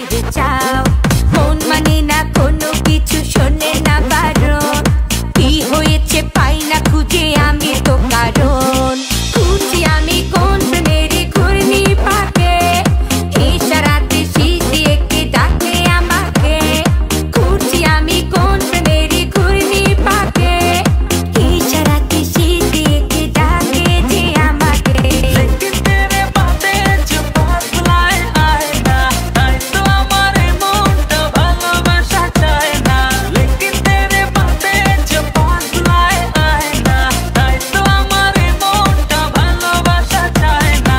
ফিরে যাও। মন মানে না কোনো কিছু, শোনে না বারণ। কি হয়েছে পাই না খুঁজে আমি তো কারণ। খুঁজি আমি কোন প্রেমের ঘূর্ণি পাকে, ইশারাতে শিশিয়ে কে ডাকে আমাকে। খুঁজি আমি কোন প্রেমের ঘূর্ণি পাকে, ইশারাতে শিশিয়ে কে ডাকে যে আমাকে। लेकिन तेरे बातें जो पास लाए आए ना, তাই তো আমার মনটা ভালোবাসা চায় না। लेकिन तेरे बातें जो पास लाए आए ना, তাই তো আমার মনটা ভালোবাসা চায় না।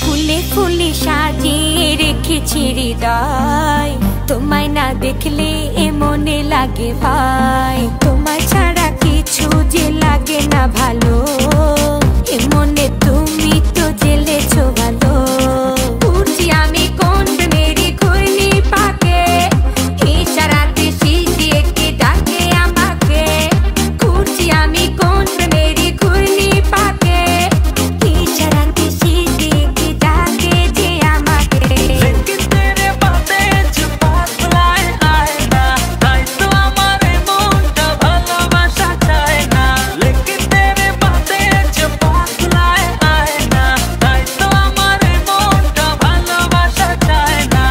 ফুলে ফুলে সাজিয়ে রেখেছি হৃদয়, তোমায় না দেখলে এ মনে লাগে ভাই। তোমায় ছাড়া কিছু যে লাগে না ভালো, এ মনে তুমি তো জেলেছো ভালো। খুঁজি আমি কোন প্রেমের ঘূর্ণি পাকে, ইশারাতে শিশিয়ে কে ডাকে আমাকে। খুঁজি আমি কোন প্রেমের ঘূর্ণি পাকে, ইশারাতে শিশিয়ে কে ডাকে যে আমাকে। लेकिन तेरे बातें जो पास लाए आए ना, তাই তো আমার মনটা ভালোবাসা চায় না। लेकिन तेरे बातें जो पास लाए आए ना, তাই তো আমার মনটা ভালোবাসা চায় না।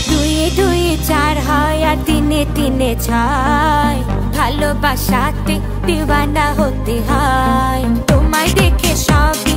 দুয়ে দুয়ে চার হয় আর তিনে তিনে ছয়, ভালোবাসাতে দিওয়ানা হতে হয়। তোমায় দেখে সবই